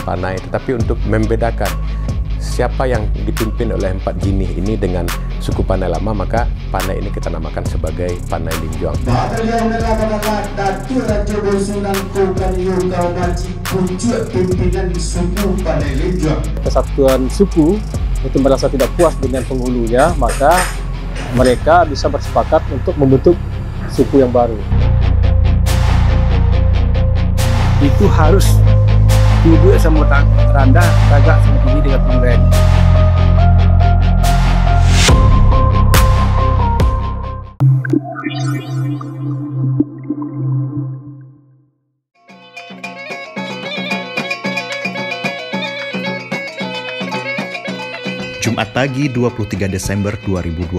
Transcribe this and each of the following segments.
Panai, tetapi untuk membedakan siapa yang dipimpin oleh 4 jinih ini dengan suku Panai lama, maka Panai ini kita namakan sebagai Panai Linjuang. Kesatuan suku itu merasa tidak puas dengan penghulunya, maka mereka bisa bersepakat untuk membentuk suku yang baru. Itu harus duduk sama rendah, tagak sama tinggi dengan pemerintah. Jumat pagi 23 Desember 2022,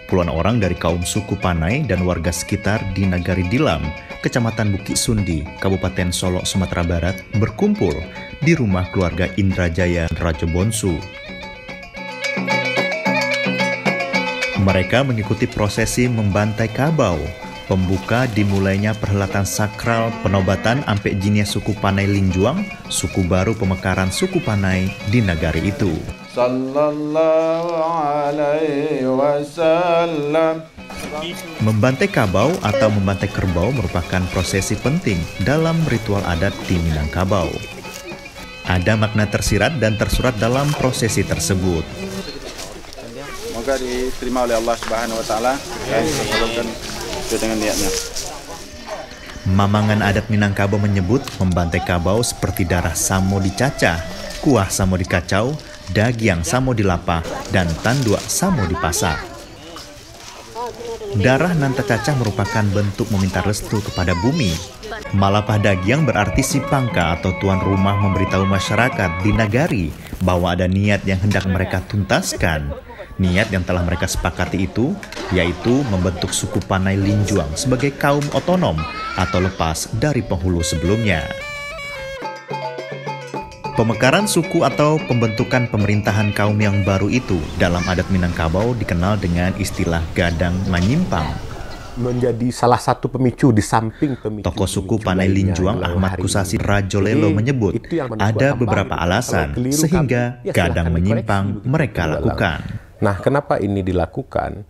puluhan orang dari kaum suku Panai dan warga sekitar di Nagari Dilam, Kecamatan Bukit Sundi, Kabupaten Solok, Sumatera Barat, berkumpul di rumah keluarga Indrajaya Rajobonsu. Mereka mengikuti prosesi membantai kabau. Pembuka dimulainya perhelatan sakral penobatan Ampek Jinia suku Panai Linjuang, suku baru pemekaran suku Panai di Nagari itu. Sallallahu alaihi wasallam. Membantai kabau atau membantai kerbau merupakan prosesi penting dalam ritual adat di Minangkabau. Ada makna tersirat dan tersurat dalam prosesi tersebut. Semoga diterima oleh Allah Subhanahu wa taala dan disalurkan dengan niatnya. Mamangan adat Minangkabau menyebut membantai kabau seperti darah samo dicacah, kuah samo dikacau, dagiang samo dilapah, dan tandua samo dipasak. Darah nanta cacah merupakan bentuk meminta restu kepada bumi. Malapah dagiang berarti si pangka atau tuan rumah memberitahu masyarakat di nagari bahwa ada niat yang hendak mereka tuntaskan. Niat yang telah mereka sepakati itu, yaitu membentuk suku Panai Linjuang sebagai kaum otonom atau lepas dari penghulu sebelumnya. Pemekaran suku atau pembentukan pemerintahan kaum yang baru itu dalam adat Minangkabau dikenal dengan istilah gadang manyimpang. Menjadi salah satu pemicu di samping pemicu. Tokoh suku Panai Linjuang Ahmad Kusasi Rajolelo menyebut ada beberapa alasan sehingga gadang menyimpang mereka lakukan. Nah, kenapa ini dilakukan?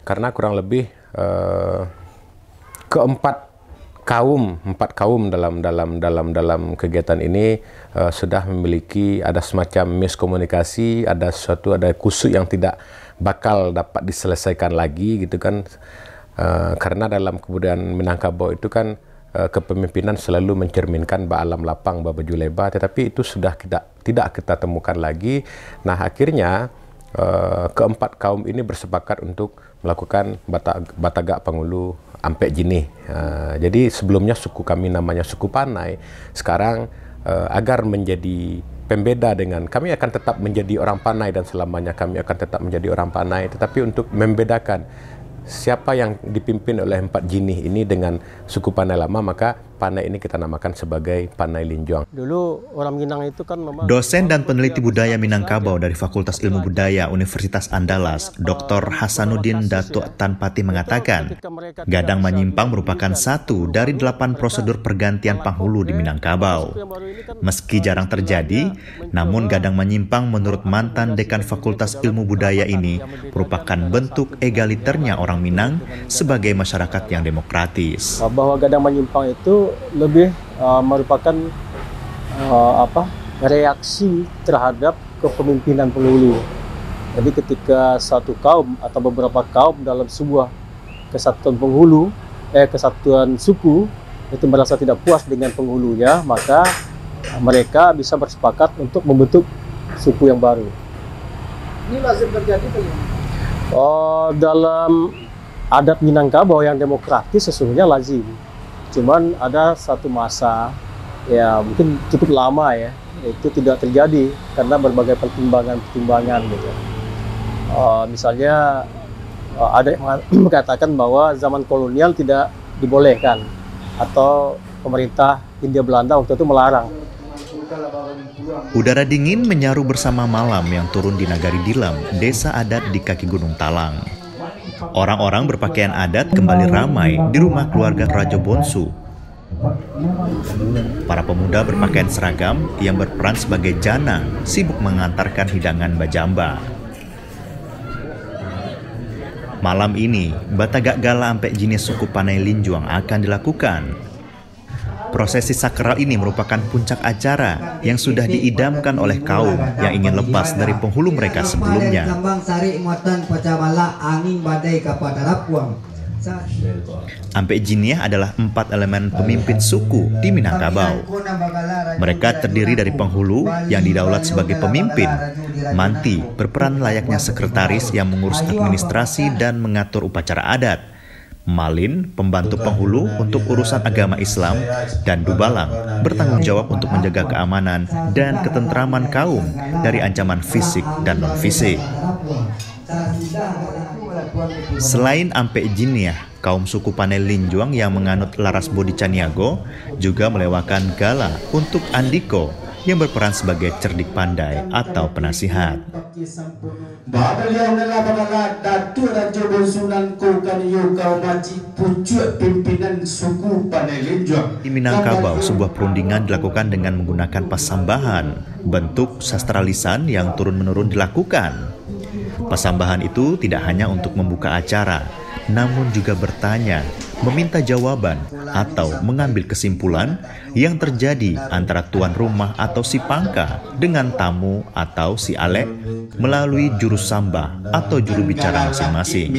Karena kurang lebih empat kaum dalam kegiatan ini sudah memiliki ada semacam miskomunikasi, ada kusuk yang tidak bakal dapat diselesaikan lagi gitu kan. Karena dalam kebudayaan Minangkabau itu kan kepemimpinan selalu mencerminkan ba'alam lapang ba'baju leba, tetapi itu sudah tidak kita temukan lagi. Nah, akhirnya keempat kaum ini bersepakat untuk melakukan batagak pangulu Ampek Jinih. Jadi sebelumnya suku kami namanya suku Panai. Sekarang agar menjadi pembeda dengan kami akan tetap menjadi orang Panai dan selamanya kami akan tetap menjadi orang Panai. Tetapi untuk membedakan siapa yang dipimpin oleh 4 jinih ini dengan suku Panai lama, maka Panai ini kita namakan sebagai Panai Linjuang. Dulu orang Minang itu kan memang Dosen dan peneliti budaya Minangkabau dari Fakultas Ilmu Budaya Universitas Andalas, Dr. Hasanuddin Datuk Tanpati mengatakan, gadang menyimpang merupakan satu dari 8 prosedur pergantian penghulu di Minangkabau. Meski jarang terjadi, namun gadang menyimpang menurut mantan dekan Fakultas Ilmu Budaya ini merupakan bentuk egaliternya orang Minang sebagai masyarakat yang demokratis. Bahwa gadang menyimpang itu lebih merupakan reaksi terhadap kepemimpinan penghulu. Jadi ketika satu kaum atau beberapa kaum dalam sebuah kesatuan penghulu, kesatuan suku itu merasa tidak puas dengan penghulunya, maka mereka bisa bersepakat untuk membentuk suku yang baru. Ini lazim terjadi bagaimana? Dalam adat Minangkabau yang demokratis sesungguhnya lazim. Cuman ada satu masa, ya mungkin cukup lama ya, itu tidak terjadi karena berbagai pertimbangan gitu. Misalnya ada yang mengatakan bahwa zaman kolonial tidak dibolehkan atau pemerintah Hindia Belanda waktu itu melarang. Udara dingin menyaru bersama malam yang turun di Nagari Dilam, desa adat di kaki Gunung Talang. Orang-orang berpakaian adat kembali ramai di rumah keluarga Rajobonsu. Para pemuda berpakaian seragam yang berperan sebagai jana sibuk mengantarkan hidangan bajamba. Malam ini, Batagak Gala Ampek Jiniah suku Panai Linjuang akan dilakukan. Prosesi sakral ini merupakan puncak acara yang sudah diidamkan oleh kaum yang ingin lepas dari penghulu mereka sebelumnya. Ampek Jiniah adalah 4 elemen pemimpin suku di Minangkabau. Mereka terdiri dari penghulu yang didaulat sebagai pemimpin, manti berperan layaknya sekretaris yang mengurus administrasi dan mengatur upacara adat, malin pembantu penghulu untuk urusan agama Islam, dan dubalang bertanggung jawab untuk menjaga keamanan dan ketentraman kaum dari ancaman fisik dan non-fisik. Selain Ampek Jiniah, kaum suku Panai Linjuang yang menganut laras Bodhi Caniago juga melewakan gala untuk Andiko yang berperan sebagai cerdik pandai atau penasihat. Di Minangkabau, sebuah perundingan dilakukan dengan menggunakan pasambahan, bentuk sastra lisan yang turun-menurun dilakukan. Pasambahan itu tidak hanya untuk membuka acara, namun juga bertanya, meminta jawaban, atau mengambil kesimpulan yang terjadi antara tuan rumah atau si pangka dengan tamu atau si alek melalui juru samba atau juru bicara masing-masing.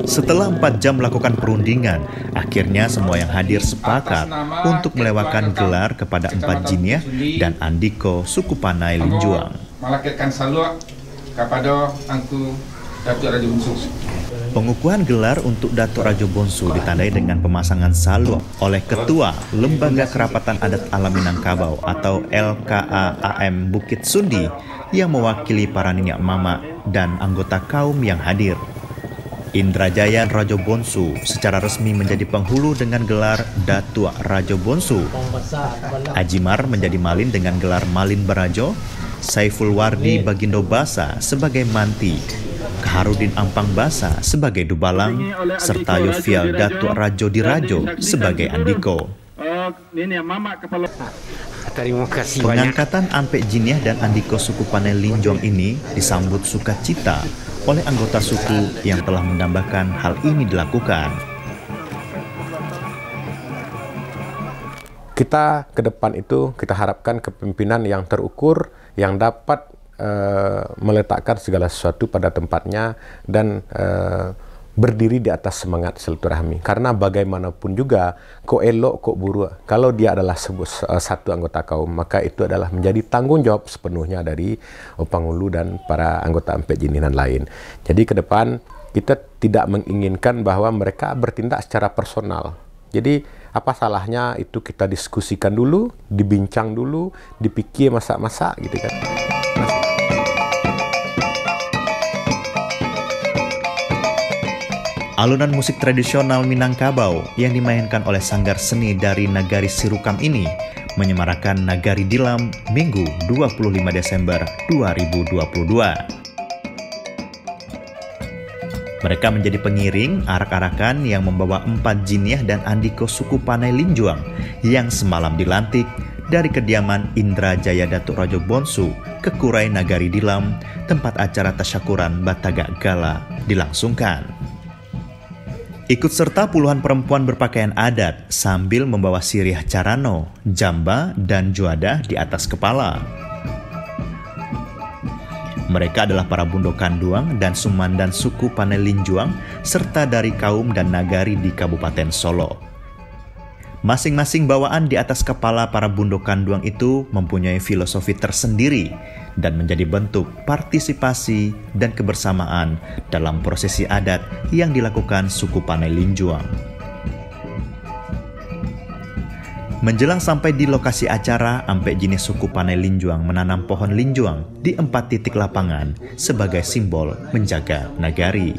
Setelah 4 jam melakukan perundingan, akhirnya semua yang hadir sepakat untuk melewakan gelar kepada 4 Jiniah dan Andiko suku Panai Linjuang. Melakirkan saluak kepada Angku Datuk Raja Bonsu. Pengukuhan gelar untuk Datuk Raja Bonsu ditandai dengan pemasangan saluak oleh Ketua Lembaga Kerapatan Adat Alam Minangkabau atau LKAAM Bukit Sundi yang mewakili para ninyak mama dan anggota kaum yang hadir. Indrajaya Raja Bonsu secara resmi menjadi penghulu dengan gelar Datuk Raja Bonsu. Ajimar menjadi malin dengan gelar Malin Barajo, Saiful Wardi Bagindo Basa sebagai manti, Kaharudin Ampang Basa sebagai dubalang, serta Yofial Datuk Rajo Dirajo sebagai Andiko. Pengangkatan Ampek Jiniah dan Andiko suku Panai Linjuang ini disambut sukacita oleh anggota suku yang telah mendambakan hal ini dilakukan. Kita ke depan itu kita harapkan kepemimpinan yang terukur, yang dapat meletakkan segala sesuatu pada tempatnya dan berdiri di atas semangat silaturahmi. Karena bagaimanapun juga, kok elok, kok buruk, kalau dia adalah satu anggota kaum, maka itu adalah menjadi tanggung jawab sepenuhnya dari penghulu dan para anggota Ampek Jiniah lain. Jadi ke depan kita tidak menginginkan bahwa mereka bertindak secara personal. Jadi apa salahnya itu kita diskusikan dulu, dibincang dulu, dipikir masak-masak gitu kan. Alunan musik tradisional Minangkabau yang dimainkan oleh sanggar seni dari Nagari Sirukam ini menyemarakan Nagari Dilam Minggu 25 Desember 2022. Mereka menjadi pengiring arak-arakan yang membawa 4 Jiniah dan Andiko suku Panai Linjuang yang semalam dilantik dari kediaman Indrajaya Datuk Raja Bonsu ke Kurai Nagari Dilam, tempat acara tasyakuran Batagak Gala dilangsungkan. Ikut serta puluhan perempuan berpakaian adat sambil membawa sirih carano, jamba, dan juadah di atas kepala. Mereka adalah para bundo kanduang dan sumandan suku Panai Linjuang serta dari kaum dan nagari di Kabupaten Solo. Masing-masing bawaan di atas kepala para bundo kanduang itu mempunyai filosofi tersendiri dan menjadi bentuk partisipasi dan kebersamaan dalam prosesi adat yang dilakukan suku Panai Linjuang. Menjelang sampai di lokasi acara, Ampek Jiniah suku Panai Linjuang menanam pohon linjuang di 4 titik lapangan sebagai simbol menjaga nagari.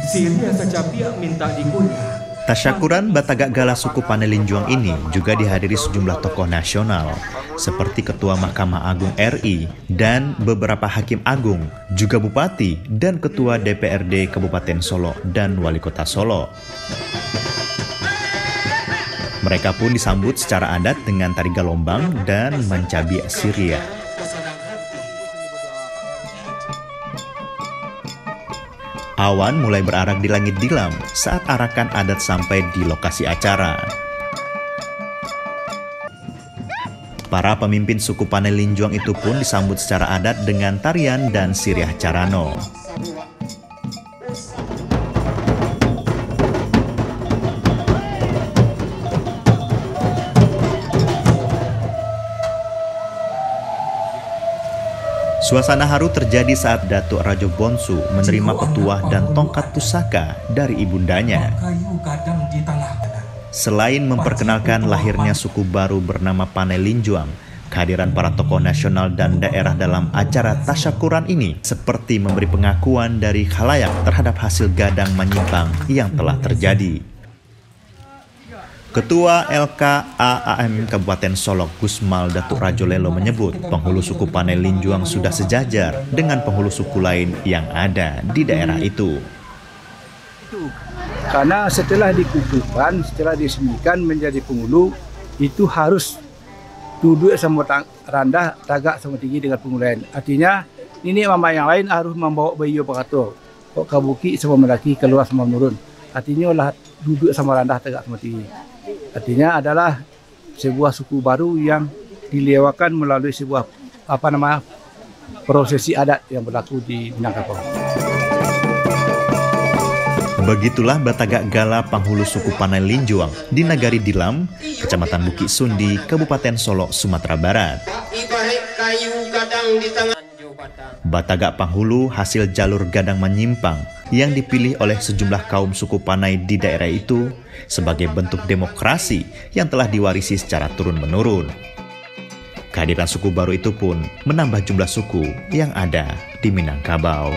Siria saja pihak minta dikunyah, Tasyakuran Batagak Gala suku Panai Linjuang ini juga dihadiri sejumlah tokoh nasional seperti Ketua Mahkamah Agung RI dan beberapa Hakim Agung, juga Bupati dan Ketua DPRD Kabupaten Solo dan Wali Kota Solo. Mereka pun disambut secara adat dengan tari galombang dan mancabi Syria. Awan mulai berarak di langit Dilam saat arakan adat sampai di lokasi acara. Para pemimpin suku Panai Linjuang itu pun disambut secara adat dengan tarian dan siriah carano. Suasana haru terjadi saat Datuk Rajo Bonsu menerima petuah dan tongkat pusaka dari ibundanya. Selain memperkenalkan lahirnya suku baru bernama Panai Linjuang, kehadiran para tokoh nasional dan daerah dalam acara tasyakuran ini seperti memberi pengakuan dari khalayak terhadap hasil gadang menyimpang yang telah terjadi. Ketua LKAAM Kabupaten Solok Gusmal Datuk Rajo Lelo menyebut penghulu suku Panai Linjuang sudah sejajar dengan penghulu suku lain yang ada di daerah itu. Karena setelah dikukuhkan, setelah diresmikan menjadi penghulu, itu harus duduk sama rendah, tagak sama tinggi dengan penghulu lain. Artinya, ini mama yang lain harus membawa bayi pakato. Kok kabuki sama melaki keluar sama menurun. Artinya lah duduk sama rendah, tagak sama tinggi. Artinya adalah sebuah suku baru yang dilewakan melalui sebuah prosesi adat yang berlaku di Minangkabau. Begitulah Batagak Gala penghulu suku Panai Linjuang di Nagari Dilam, Kecamatan Bukit Sundi, Kabupaten Solo, Sumatera Barat. Batagak penghulu hasil jalur gadang menyimpang yang dipilih oleh sejumlah kaum suku Panai di daerah itu sebagai bentuk demokrasi yang telah diwarisi secara turun-menurun. Kehadiran suku baru itu pun menambah jumlah suku yang ada di Minangkabau.